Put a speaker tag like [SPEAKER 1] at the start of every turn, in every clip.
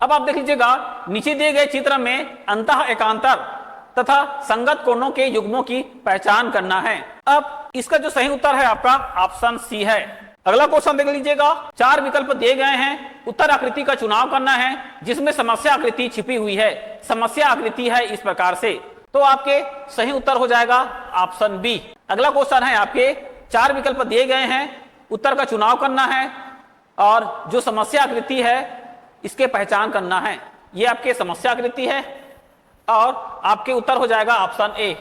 [SPEAKER 1] अब आप देख लीजिएगा नीचे दिए गए चित्र में अंतः एकांतर तथा संगत कोणों के युग्मों की पहचान करना है। अब इसका जो सही उत्तर है आपका ऑप्शन सी है। अगला क्वेश्चन देख लीजिएगा, 4 विकल्प दिए गए हैं, उत्तर आकृति का चुनाव करना है जिसमें समस्या आकृति छिपी हुई है। समस्या आकृति है इस प्रकार से, तो आपके सही उत्तर हो जाएगा ऑप्शन बी। अगला क्वेश्चन है आपके 4 विकल्प दिए गए हैं, उत्तर का चुनाव करना है और जो समस्या आकृति है इसके पहचान करना है। ये आपके समस्या आकृति है और आपके उत्तर हो जाएगा ऑप्शन ए।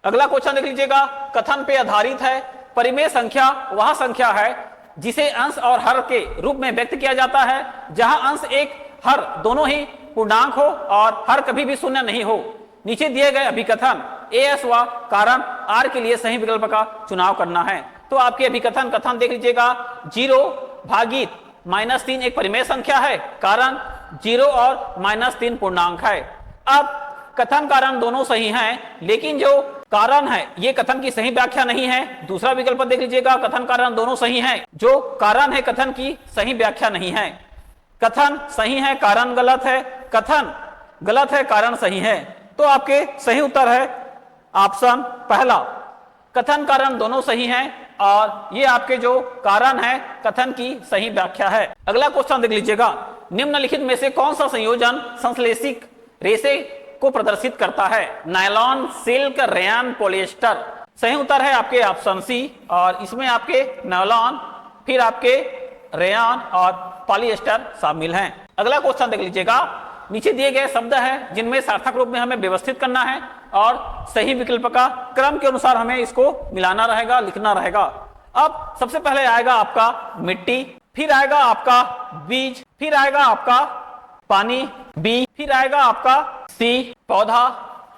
[SPEAKER 1] अगला क्वेश्चन देख लीजिएगा, कथन पे आधारित है। परिमेय संख्या वह संख्या है जिसे अंश और हर के रूप में व्यक्त किया जाता है, जहां अंश एक हर दोनों ही पूर्णांक हो और हर कभी भी शून्य नहीं हो। नीचे दिए गए अभिकथन एस व कारण आर के लिए सही विकल्प का चुनाव करना है। तो आपके अभिकथन देख लीजिएगा, 0 भागित -3 एक परिमेय संख्या है, कारण 0 और -3 पूर्णांक है। अब कथन कारण दोनों सही हैं, लेकिन जो कारण है ये कथन की सही व्याख्या नहीं है। दूसरा विकल्प देख लीजिएगा, कथन कारण दोनों सही हैं, जो कारण है कथन की सही व्याख्या नहीं है। कथन सही है, कारण गलत है, कथन गलत है, कारण सही है। तो आपके सही उत्तर है ऑप्शन पहला, कथन कारण दोनों सही हैं और ये आपके जो कारण है कथन की सही व्याख्या है। अगला क्वेश्चन देख लीजिएगा, निम्नलिखित में से कौन सा संयोजन संश्लेषित रेशे को प्रदर्शित करता है? Nylon, silk, rayon, polyester. सही उत्तर है आपके ऑप्शन सी और इसमें आपके नायलॉन, फिर आपके रेयन और पॉलिएस्टर शामिल हैं। अगला क्वेश्चन देख लीजिएगा, नीचे दिए गए शब्द हैं जिनमें सार्थक रूप में हमें व्यवस्थित करना है और सही विकल्प का क्रम के अनुसार हमें इसको मिलाना रहेगा, लिखना रहेगा। अब सबसे पहले आएगा आपका मिट्टी, फिर आएगा आपका बीज, फिर आएगा आपका पानी बी, फिर आएगा आपका सी पौधा,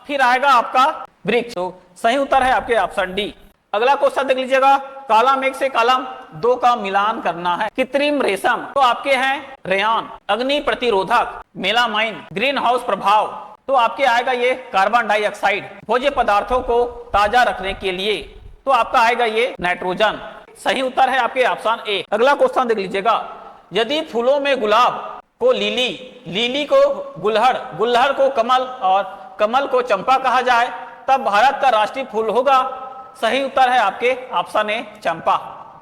[SPEAKER 1] फिर आएगा आपका वृक्ष। तो सही उत्तर है आपके ऑप्शन डी। अगला क्वेश्चन देख लीजिएगा, कॉलम 1 से कॉलम 2 का मिलान करना है। कृत्रिम रेशम तो आपके हैं रेयन, अग्नि प्रतिरोधक मेलामाइन, ग्रीन हाउस प्रभाव तो आपके आएगा ये कार्बन डाइऑक्साइड, भोज्य पदार्थों को ताजा रखने के लिए तो आपका आएगा ये नाइट्रोजन। सही उत्तर है आपके ऑप्शन ए। अगला क्वेश्चन देख लीजिएगा, यदि फूलों में गुलाब को लिली, लिली को गुलहड़, गुलहड़ को कमल और कमल को चंपा कहा जाए तब भारत का राष्ट्रीय फूल होगा। सही उत्तर है आपके ऑप्शन ए चंपा।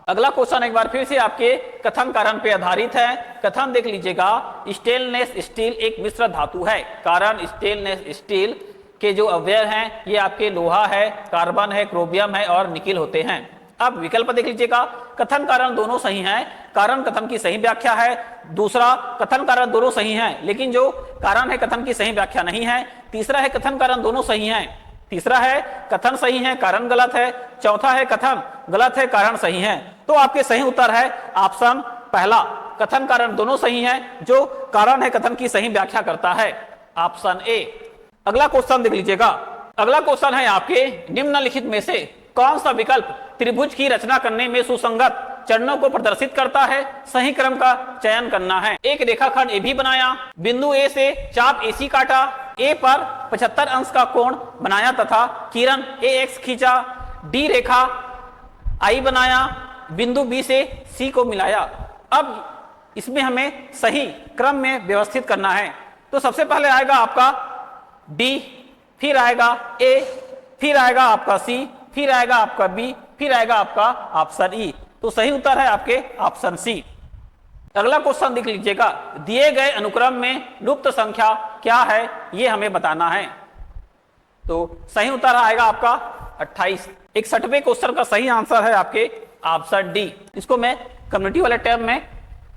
[SPEAKER 1] अगला क्वेश्चन एक बार फिर से आपके कथन कारण पे आधारित है। कथन देख लीजिएगा, स्टेनलेस स्टील एक मिश्र धातु है, कारण स्टेनलेस स्टील के जो अवयव हैं ये आपके लोहा है, कार्बन है, क्रोमियम है और निकिल होते हैं। अब विकल्प देख लीजिएगा, कथन कारण दोनों सही हैं, कारण कथन की सही व्याख्या है। दूसरा, कथन कारण दोनों सही हैं लेकिन जो कारण है कथन की सही व्याख्या नहीं है। तीसरा है कथन कारण दोनों सही हैं, तीसरा है कथन सही है, कारण गलत है। चौथा है कथन गलत है, कारण सही है। तो आपके सही उत्तर है ऑप्शन पहला, कथन कारण दोनों सही हैं, जो कारण है कथन की सही व्याख्या करता है, ऑप्शन ए। अगला क्वेश्चन देख लीजिएगा, अगला क्वेश्चन है आपके निम्नलिखित में से कौन सा विकल्प त्रिभुज की रचना करने में सुसंगत चरणों को प्रदर्शित करता है? सही क्रम का चयन करना है। एक रेखाखंड ए भी बनाया, बिंदु ए से चाप एसी काटा, ए पर 75 अंश का कोण बनाया तथा किरण ए एक्स खींचा, डी रेखा आई बनाया, बिंदु बी से सी को मिलाया। अब इसमें हमें सही क्रम में व्यवस्थित करना है। तो सबसे पहले आएगा आपका डी, फिर आएगा ए, फिर आएगा आपका सी, फिर आएगा आपका बी, फिर आएगा आपका ऑप्शन ई। तो सही उत्तर है आपके ऑप्शन सी। अगला क्वेश्चन देख लीजिएगा, दिए गए अनुक्रम में लुप्त संख्या क्या है ये हमें बताना है। तो सही उत्तर आएगा आपका 28। 61वें क्वेश्चन का सही आंसर है आपके ऑप्शन डी। इसको मैं कम्युनिटी वाले टैब में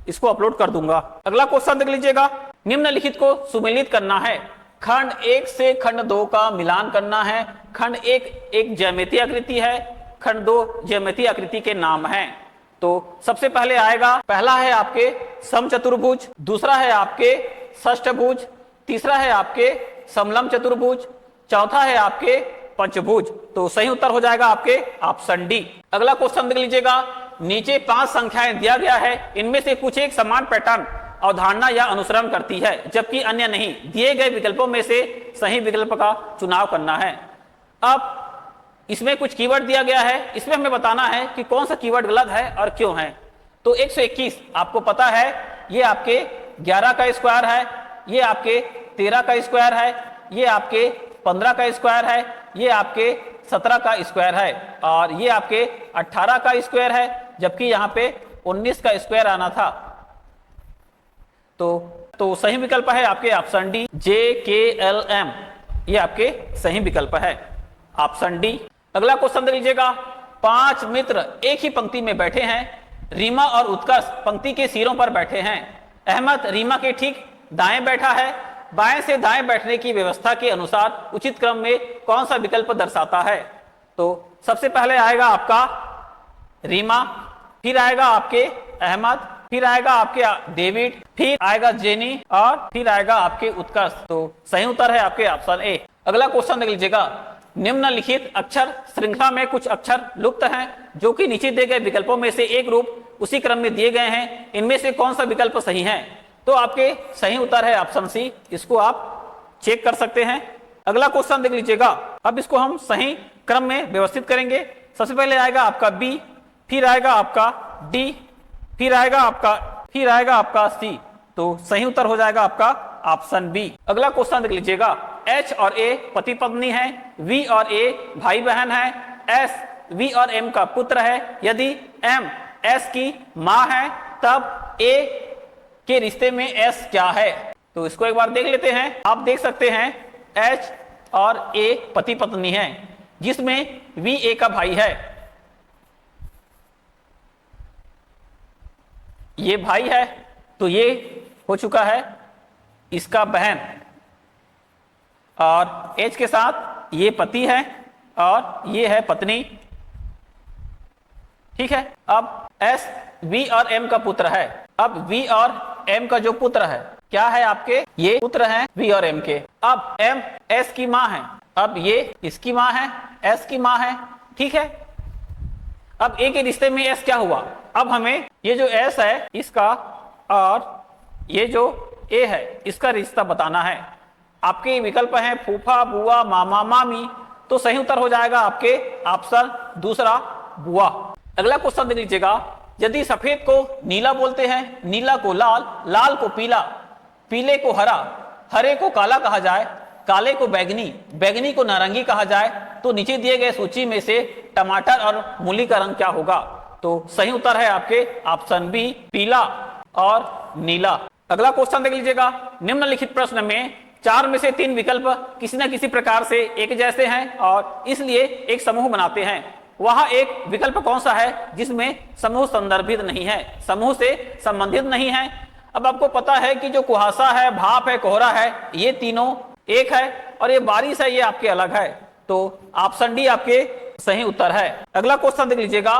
[SPEAKER 1] इसको अपलोड कर दूंगा। अगला क्वेश्चन देख लीजिएगा, निम्नलिखित को सुमेलित करना है। खंड 1 से खंड 2 का मिलान करना है। खंड 1 एक ज्यामितीय आकृति है, खंड 2 ज्यामितीय आकृति के नाम हैं। तो सबसे पहले आएगा, पहला है आपके समचतुर्भुज, दूसरा है आपके षष्ठभुज, तीसरा है आपके समलंब चतुर्भुज, चौथा है आपके पंचभुज। तो सही उत्तर हो जाएगा आपके ऑप्शन डी। अगला क्वेश्चन देख लीजिएगा, नीचे 5 संख्याएं दिया गया है, इनमें से कुछ एक समान पैटर्न अवधारणा या अनुसरण करती है जबकि अन्य नहीं। दिए गए विकल्पों में से सही विकल्प का चुनाव करना है। अब इसमें कुछ कीवर्ड दिया गया है, इसमें हमें बताना है कि कौन सा कीवर्ड गलत है और क्यों है। तो 121 आपको पता है ये आपके 11 का स्क्वायर है, ये आपके 13 का स्क्वायर है, ये आपके 15 का स्क्वायर है, ये आपके 17 का स्क्वायर है और ये आपके 18 का स्क्वायर है, जबकि यहाँ पे 19 का स्क्वायर आना था। तो सही विकल्प है आपके ऑप्शन डी, JKLM, ये आपके सही विकल्प है ऑप्शन डी। अगला क्वेश्चन देख लीजिएगा। 5 मित्र एक ही पंक्ति में बैठे हैं। रीमा और उत्कर्ष पंक्ति के सिरों पर बैठे हैं। अहमद रीमा के ठीक दाएं बैठा है। बाएं से दाएं बैठने की व्यवस्था के अनुसार उचित क्रम में कौन सा विकल्प दर्शाता है? तो सबसे पहले आएगा आपका रीमा, फिर आएगा आपके अहमद, फिर आएगा आपके डेविड, फिर आएगा जेनी और फिर आएगा आपके उत्कर्ष। तो सही उत्तर है आपके ऑप्शन ए। अगला क्वेश्चन देख लीजिएगा। निम्नलिखित अक्षर श्रृंखला में कुछ अक्षर लुप्त हैं जो कि नीचे दिए गए विकल्पों में से एक रूप उसी क्रम में दिए गए हैं। इनमें से कौन सा विकल्प सही है? तो आपके सही उत्तर है ऑप्शन सी। इसको आप चेक कर सकते हैं। अगला क्वेश्चन देख लीजिएगा। अब इसको हम सही क्रम में व्यवस्थित करेंगे। सबसे पहले आएगा आपका बी, फिर आएगा आपका डी, फिर आएगा आपका सी। तो सही उत्तर हो जाएगा आपका ऑप्शन बी। अगला क्वेश्चन देख लीजिएगा। एच और ए पति पत्नी है, वी और ए भाई बहन है, एस वी और एम का पुत्र है। यदि एम एस की मां है तब ए के रिश्ते में एस क्या है? तो इसको एक बार देख लेते हैं। आप देख सकते हैं एच और ए पति पत्नी है, जिसमें वी ए का भाई है, ये भाई है, तो ये हो चुका है इसका बहन, और एच के साथ ये पति है और ये है पत्नी। ठीक है। अब एस वी और एम का पुत्र है। अब वी और एम का जो पुत्र है क्या है आपके? ये पुत्र हैं वी और एम के। अब एम एस की मां है, अब ये इसकी मां है, एस की मां है। ठीक है। अब ए के रिश्ते में एस क्या हुआ? अब हमें ये जो एस है इसका और ये जो ए है इसका रिश्ता बताना है। आपके विकल्प हैं फूफा, बुआ, मामा, मामी। तो सही उत्तर हो जाएगा आपके ऑप्शन दूसरा, बुआ। अगला क्वेश्चन देख लीजिएगा। यदि सफेद को नीला बोलते हैं, नीला को लाल, लाल को पीला, पीले को हरा, हरे को काला कहा जाए, काले को बैगनी, बैगनी को नारंगी कहा जाए, तो नीचे दिए गए सूची में से टमाटर और मूली का रंग क्या होगा? तो सही उत्तर है आपके ऑप्शन बी, पीला और नीला। अगला क्वेश्चन देख लीजिएगा। निम्नलिखित प्रश्न में 4 में से 3 विकल्प किसी न किसी प्रकार से एक जैसे हैं और इसलिए एक समूह बनाते हैं। वह एक विकल्प कौन सा है जिसमें समूह संदर्भित नहीं है, समूह से संबंधित नहीं है? अब आपको पता है कि जो कुहासा है, भाप है, कोहरा है, ये तीनों एक है और ये बारिश है, ये आपके अलग है। तो ऑप्शन डी आपके सही उत्तर है। अगला क्वेश्चन देख लीजिएगा।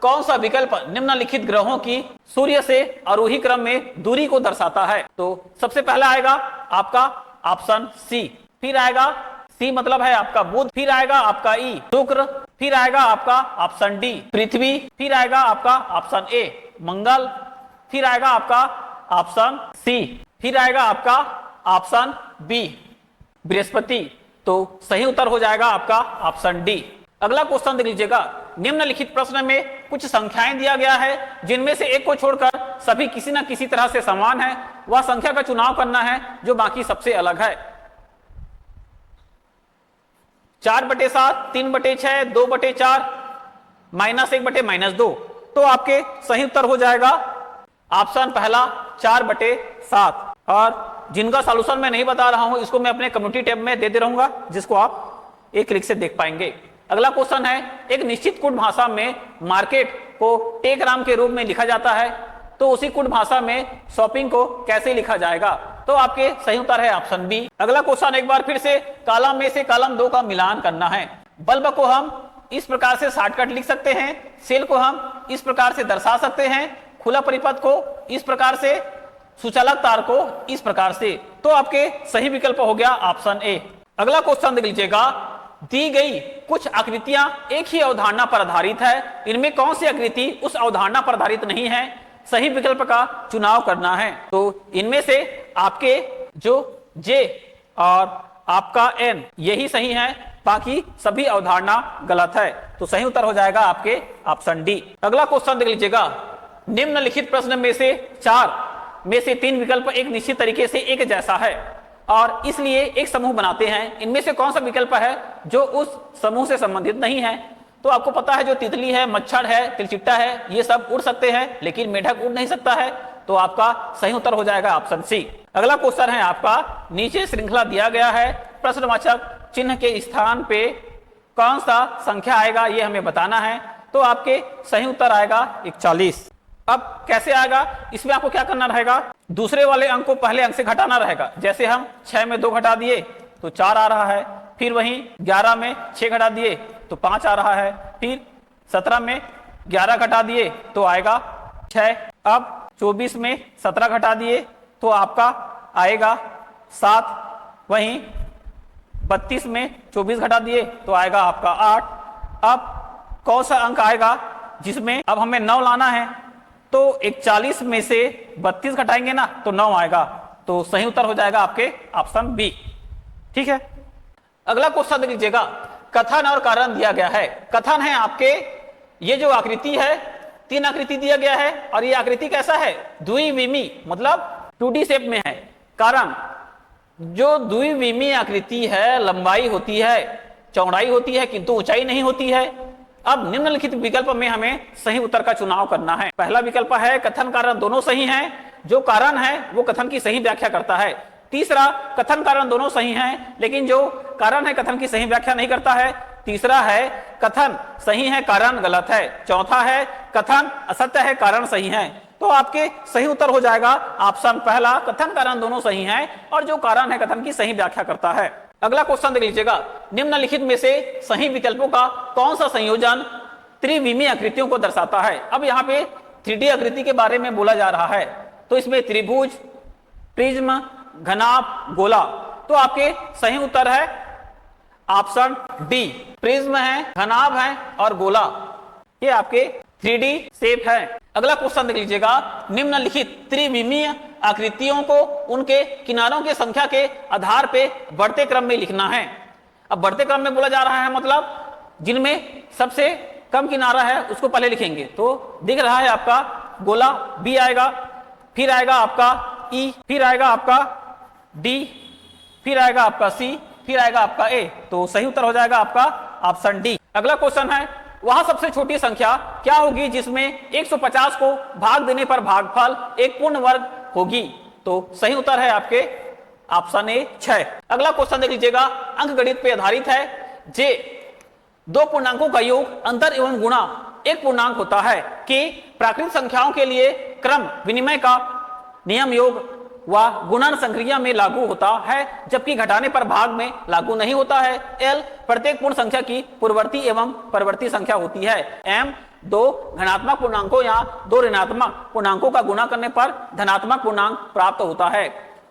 [SPEAKER 1] कौन सा विकल्प निम्नलिखित ग्रहों की सूर्य से आरोही क्रम में दूरी को दर्शाता है? तो सबसे पहला आएगा आपका ऑप्शन सी, फिर आएगा सी मतलब है आपका बुध, फिर आएगा आपका ई शुक्र, फिर आएगा आपका ऑप्शन डी पृथ्वी, फिर आएगा आपका ऑप्शन ए मंगल, फिर आएगा आपका ऑप्शन सी, फिर आएगा आपका ऑप्शन बी बृहस्पति। तो सही उत्तर हो जाएगा आपका ऑप्शन डी। अगला क्वेश्चन देख लीजिएगा। निम्नलिखित प्रश्न में कुछ संख्याएं दिया गया है जिनमें से एक को छोड़कर सभी किसी न किसी तरह से समान है। वह संख्या का चुनाव करना है जो बाकी सबसे अलग है। 4/7, 3/6, 2/4, -1/-2। तो आपके सही उत्तर हो जाएगा ऑप्शन पहला 4/7। और जिनका सॉल्यूशन मैं नहीं बता रहा हूं इसको मैं अपने कम्युनिटी टैब में दे रहूंगा, जिसको आप एक क्लिक से देख पाएंगे। अगला क्वेश्चन है। एक निश्चित कुट भाषा में मार्केट को टेकराम के रूप में लिखा जाता है, तो उसी कुट भाषा में शॉपिंग को कैसे लिखा जाएगा? तो आपके सही उत्तर है ऑप्शन बी। अगला क्वेश्चन एक बार फिर से कॉलम में से कॉलम 2 का मिलान करना है। बल्ब को हम इस प्रकार से शॉर्टकट लिख सकते हैं, सेल को हम इस प्रकार से दर्शा सकते हैं, खुला परिपथ को इस प्रकार से, सुचालक तार को इस प्रकार से। तो आपके सही विकल्प हो गया ऑप्शन ए। अगला क्वेश्चन देख लीजिएगा। दी गई कुछ आकृतियां एक ही अवधारणा पर आधारित है, इनमें कौन सी आकृति उस अवधारणा पर आधारित नहीं है? सही विकल्प का चुनाव करना है। तो इनमें से आपके जो जे और आपका एन यही सही है, बाकी सभी अवधारणा गलत है। तो सही उत्तर हो जाएगा आपके ऑप्शन डी। अगला क्वेश्चन देख लीजिएगा। निम्नलिखित प्रश्न में से 4 में से 3 विकल्प एक निश्चित तरीके से एक जैसा है और इसलिए एक समूह बनाते हैं, इनमें से कौन सा विकल्प है जो उस समूह से संबंधित नहीं है? तो आपको पता है जो तितली है, मच्छर है, तिलचिट्टा है, ये सब उड़ सकते हैं लेकिन मेढक उड़ नहीं सकता है, तो आपका सही उत्तर हो जाएगा ऑप्शन सी। अगला क्वेश्चन है आपका, नीचे श्रृंखला दिया गया है, प्रश्नवाचक चिन्ह के स्थान पे कौन सा संख्या आएगा ये हमें बताना है। तो आपके सही उत्तर आएगा 41। अब कैसे आएगा, इसमें आपको क्या करना रहेगा, दूसरे वाले अंक को पहले अंक से घटाना रहेगा। जैसे हम 6 में 2 घटा दिए तो 4 आ रहा है, फिर वहीं 11 में 6 घटा दिए तो 5 आ रहा है, फिर 17 में 11 घटा दिए तो आएगा 6। अब 24 में 17 घटा दिए तो आपका आएगा 7, वहीं 32 में 24 घटा दिए तो आएगा आपका 8। अब कौन सा अंक आएगा जिसमें अब हमें 9 लाना है, तो 41 में से 32 घटाएंगे ना तो 9 आएगा, तो सही उत्तर हो जाएगा आपके ऑप्शन बी। ठीक है, अगला क्वेश्चन देख लीजिएगा, कथन और कारण दिया गया है। कथन है आपके ये जो आकृति है, 3 आकृति दिया गया है और ये आकृति कैसा है, द्विविमी मतलब 2D शेप में है। कारण जो द्विविमी आकृति है लंबाई होती है, चौड़ाई होती है किंतु ऊंचाई नहीं होती है। अब निम्नलिखित विकल्प में हमें सही उत्तर का चुनाव करना है। पहला विकल्प है कथन कारण दोनों सही हैं, जो कारण है वो कथन की सही व्याख्या करता है। तीसरा, कथन कारण दोनों सही हैं लेकिन जो कारण है कथन की सही व्याख्या नहीं करता है। तीसरा है कथन सही है कारण गलत है। चौथा है कथन असत्य है कारण सही है। तो आपके सही उत्तर हो जाएगा ऑप्शन पहला, कथन कारण दोनों सही हैं और जो कारण है कथन की सही व्याख्या करता है। अगला क्वेश्चन देख लीजिएगा, निम्नलिखित में से सही विकल्पों का कौन सा संयोजन त्रिविमीय आकृतियों को दर्शाता है। अब यहाँ पे 3D आकृति के बारे में बोला जा रहा है, तो इसमें त्रिभुज, प्रिज्म, घनाभ, गोला। तो आपके सही उत्तर है ऑप्शन डी, प्रिज्म है, घनाभ है और गोला, ये आपके 3D शेप है। अगला क्वेश्चन देख लीजिएगा, निम्नलिखित त्रिविमीय आकृतियों को उनके किनारों की संख्या के आधार पे बढ़ते क्रम में लिखना है। अब बढ़ते क्रम में बोला जा रहा है मतलब जिनमें सबसे कम किनारा है उसको पहले लिखेंगे। तो दिख रहा है आपका गोला बी आएगा, फिर आएगा आपका ई, फिर आएगा आपका डी, फिर आएगा आपका सी, फिर आएगा आपका ए। तो सही उत्तर हो जाएगा आपका ऑप्शन डी। अगला क्वेश्चन है, वह सबसे छोटी संख्या क्या होगी जिसमें 150 को भाग देने पर भागफल एक पूर्ण वर्ग होगी। तो सही उत्तर है आपके ऑप्शन ए 6। अगला क्वेश्चन देख लीजिएगा, अंक गणित पे आधारित है। जे 2 पूर्णांकों का योग अंतर एवं गुणा एक पूर्णांक होता है कि प्राकृतिक संख्याओं के लिए क्रम विनिमय का नियम योग व गुणन संक्रिया में लागू होता है जबकि घटाने पर भाग में लागू नहीं होता है। एल प्रत्येक पूर्ण संख्या की पूर्ववर्ती एवं परवर्ती संख्या होती है। एम 2 धनात्मक पूर्णांकों या 2 ऋणात्मक पूर्णांकों का गुणा करने पर धनात्मक पूर्णांक प्राप्त होता है।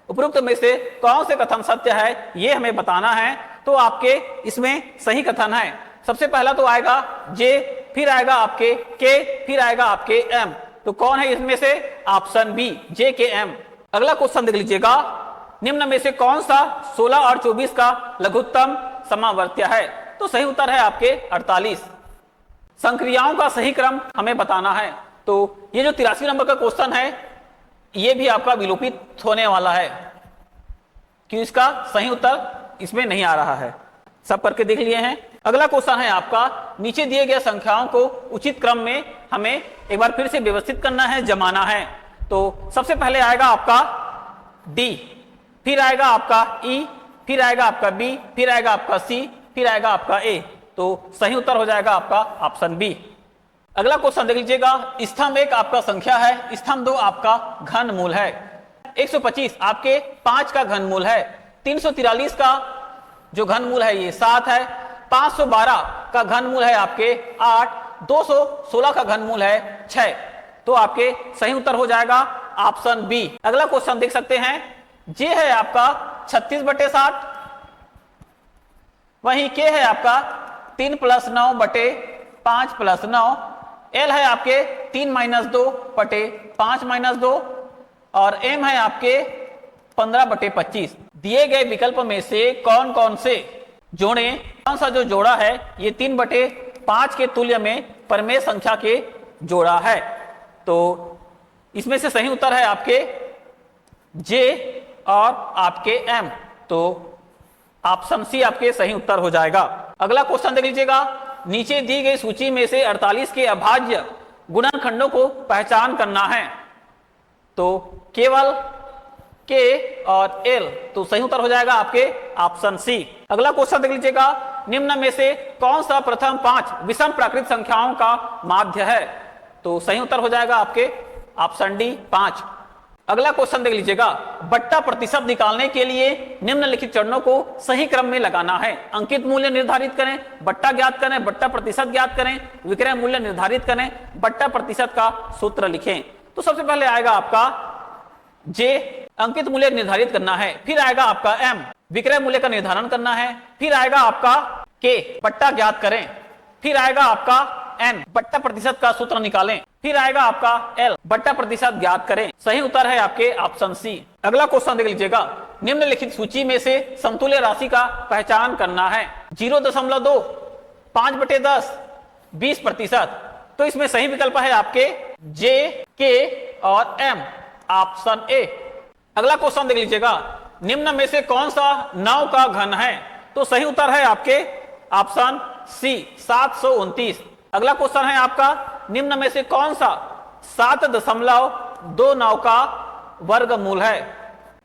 [SPEAKER 1] उपरोक्त में से कौन से कथन सत्य है ये हमें बताना है। तो आपके इसमें सही कथन है। सबसे पहला तो आएगा जे, फिर आएगा आपके के, फिर आएगा आपके एम। तो कौन है इसमें से, ऑप्शन बी, जे के एम। अगला क्वेश्चन देख लीजिएगा, निम्न में से कौन सा 16 और 24 का लघुत्तम समावर्त्य है। तो सही उत्तर है आपके 48। संक्रियाओं का सही क्रम हमें बताना है। तो ये जो 83 नंबर का क्वेश्चन है ये भी आपका विलोपित होने वाला है कि इसका सही उत्तर इसमें नहीं आ रहा है। सब करके देख लिए हैं। अगला क्वेश्चन है आपका, नीचे दिए गए संख्याओं को उचित क्रम में हमें एक बार फिर से व्यवस्थित करना है, जमाना है। तो सबसे पहले आएगा आपका डी, फिर आएगा आपका ई, फिर आएगा आपका बी, फिर आएगा आपका सी, फिर आएगा आपका ए। तो सही उत्तर हो जाएगा आपका ऑप्शन बी। अगला क्वेश्चन देख लीजिएगा, स्तंभ 1 आपका संख्या है, स्तंभ 2 आपका घनमूल है। 125 आपके 5 का घनमूल है, 343 का जो घनमूल है ये 7 है, 512 का घनमूल है आपके 8, 216 का घनमूल है 6। तो आपके सही उत्तर हो जाएगा ऑप्शन बी। अगला क्वेश्चन देख सकते हैं, जे है आपका 36/60, वहीं के है आपका 3 + 9 बटे 5 + 9, एल है आपके 3 - 2 बटे 5 - 2 और एम है आपके 15/25। दिए गए विकल्प में से कौन कौन से जोड़े, कौन सा जो जोड़ा है ये 3/5 के तुल्य में परमेय संख्या के जोड़ा है। तो इसमें से सही उत्तर है आपके जे और आपके एम। तो ऑप्शन सी आपके सही उत्तर हो जाएगा। अगला क्वेश्चन देख लीजिएगा, नीचे दी गई सूची में से 48 के अभाज्य गुणनखंडों को पहचान करना है। तो केवल के और एल, तो सही उत्तर हो जाएगा आपके ऑप्शन सी। अगला क्वेश्चन देख लीजिएगा, निम्न में से कौन सा प्रथम 5 विषम प्राकृत संख्याओं का माध्य है। तो सही उत्तर हो जाएगा आपके ऑप्शन डी 5। अगला क्वेश्चन देख लीजिएगा, बट्टा प्रतिशत निकालने के लिए निम्नलिखित चरणों को सही क्रम में लगाना है। अंकित मूल्य निर्धारित करें, बट्टा ज्ञात करें, बट्टा प्रतिशत ज्ञात करें, विक्रय मूल्य निर्धारित करें, बट्टा प्रतिशत का सूत्र लिखें। तो सबसे पहले आएगा आपका जे, अंकित मूल्य निर्धारित करना है, फिर आएगा आपका एम, विक्रय मूल्य का निर्धारण करना है, फिर आएगा आपका के, बट्टा ज्ञात करें, फिर आएगा आपका एन, बट्टा प्रतिशत का सूत्र निकालें, फिर आएगा आपका एल, बट्टा प्रतिशत ज्ञात करें। सही उत्तर है आपके ऑप्शन सी। अगला क्वेश्चन देख लीजिएगा, निम्नलिखित सूची में से समतुल्य राशि का पहचान करना है। 0.2, 5/10, 20%। तो इसमें सही विकल्प है आपके जे, के और एम, ऑप्शन ए। अगला क्वेश्चन देख लीजिएगा, निम्न में से कौन सा 9 का घन है। तो सही उत्तर है आपके ऑप्शन सी 729। अगला क्वेश्चन है आपका, निम्न में से कौन सा 7.29 का वर्गमूल है।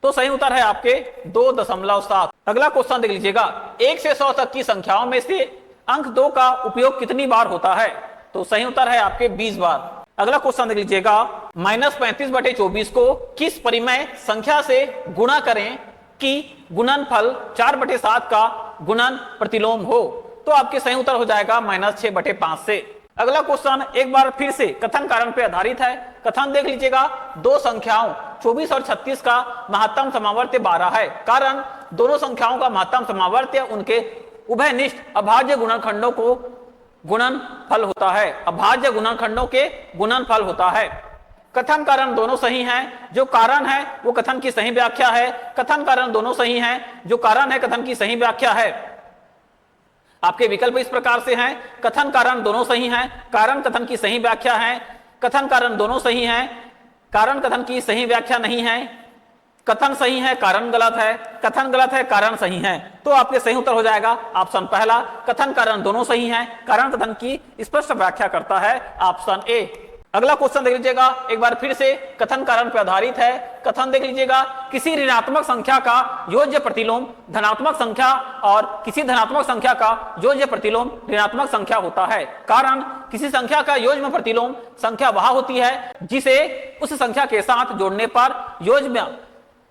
[SPEAKER 1] तो सही उत्तर है आपके 2.7। अगला क्वेश्चन देख लीजिएगा, 1 से 100 तक की संख्याओं में से अंक 2 का उपयोग कितनी बार होता है। तो सही उत्तर है आपके 20 बार। अगला क्वेश्चन देख लीजिएगा, -35/24 को किस परिमेय संख्या से गुणा करें कि गुणनफल 4/7 का गुणन प्रतिलोम हो। तो आपके सही उत्तर हो जाएगा -6/5 से। अगला क्वेश्चन एक बार फिर से कथन कारण पे आधारित है। कथन देख लीजिएगा, दो संख्याओं 24 और 36 का महत्तम समावर्त्य 12 है। कारण दोनों संख्याओं का महत्तम समावर्त्य उनके उभयनिष्ठ अभाज्य गुणनखंडों को गुणनफल होता है, अभाज्य गुणनखंडों के गुणनफल होता है। कथन कारण दोनों सही हैं, जो कारण है वो कथन की सही व्याख्या है। कथन कारण दोनों सही हैं, जो कारण है कथन की सही व्याख्या है। आपके विकल्प इस प्रकार से हैं, कथन कारण दोनों सही हैं, कारण कथन की सही व्याख्या है, कथन कारण दोनों सही हैं, कारण कथन की सही व्याख्या नहीं है, कथन सही है कारण गलत है, कथन गलत है कारण सही है। तो आपके सही उत्तर हो जाएगा ऑप्शन पहला, कथन कारण दोनों सही हैं, कारण कथन की स्पष्ट व्याख्या करता है, ऑप्शन ए। अगला क्वेश्चन देख लीजिएगा, एक बार फिर से कथन कारण पर आधारित है। कथन देख लीजिएगा, किसी ऋणात्मक संख्या का योज्य प्रतिलोम धनात्मक संख्या और किसी धनात्मक संख्या का योज्य प्रतिलोम ऋणात्मक संख्या होता है। कारण किसी संख्या का योज्य प्रतिलोम संख्या वह होती है जिसे उस संख्या के साथ जोड़ने पर योज्य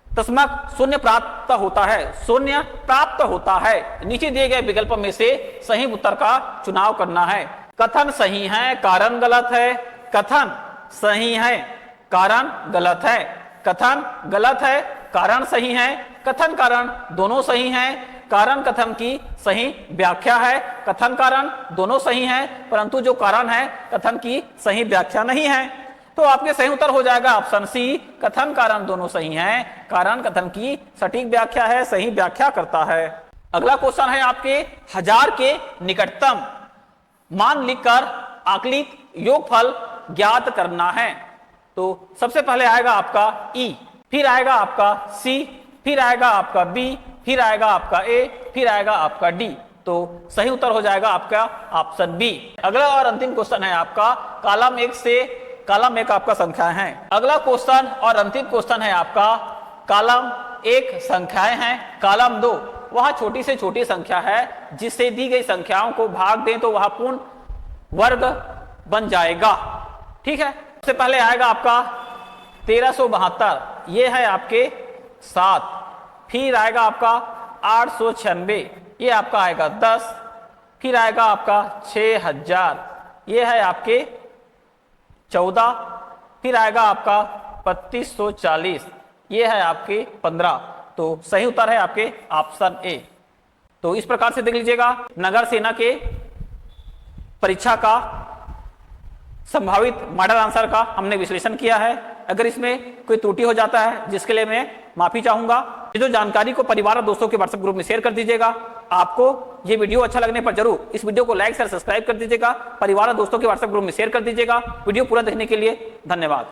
[SPEAKER 1] दशमलव शून्य प्राप्त होता है, शून्य प्राप्त होता है। नीचे दिए गए विकल्प में से सही उत्तर का चुनाव करना है। कथन सही है, कारण गलत है, कथन सही है, कारण गलत है, कथन गलत है, कारण सही है, कथन कारण दोनों सही हैं, कारण कथन की सही व्याख्या है, कथन कारण दोनों सही हैं, परंतु जो कारण है कथन की सही व्याख्या नहीं है। तो आपके सही उत्तर हो जाएगा ऑप्शन सी, कथन कारण दोनों सही हैं, कारण कथन की सटीक व्याख्या है, सही व्याख्या करता है। अगला क्वेश्चन है आपके 1000 के निकटतम मान लिखकर आकलित योगफल ज्ञात करना है। तो सबसे पहले आएगा आपका ई, फिर आएगा आपका सी, फिर आएगा आपका बी, फिर आएगा आपका ए, फिर आएगा आपका डी। तो सही उत्तर हो जाएगा आपका ऑप्शन बी। अगला और अंतिम क्वेश्चन है आपका कॉलम 1 से कॉलम 1 आपका संख्याएं हैं। अगला क्वेश्चन और अंतिम क्वेश्चन है आपका कॉलम 1 संख्याएं हैं, कॉलम 2 वह छोटी से छोटी संख्या है जिससे दी गई संख्याओं को भाग दें तो वह पूर्ण वर्ग बन जाएगा। ठीक है, सबसे पहले आएगा आपका 1372, ये है आपके 7, फिर आएगा आपका 896, ये आपका आएगा 10, फिर आएगा आपका 6000, ये है आपके 14, फिर आएगा आपका 3240, ये है आपके 15। तो सही उत्तर है आपके ऑप्शन ए। तो इस प्रकार से देख लीजिएगा नगर सेना के परीक्षा का संभावित मॉडल आंसर का हमने विश्लेषण किया है। अगर इसमें कोई त्रुटि हो जाता है जिसके लिए मैं माफी चाहूंगा। ये जो जानकारी को परिवार और दोस्तों के व्हाट्सएप ग्रुप में शेयर कर दीजिएगा। आपको ये वीडियो अच्छा लगने पर जरूर इस वीडियो को लाइक शेयर सब्सक्राइब कर दीजिएगा, परिवार और दोस्तों के व्हाट्सएप ग्रुप में शेयर कर दीजिएगा। वीडियो पूरा देखने के लिए धन्यवाद।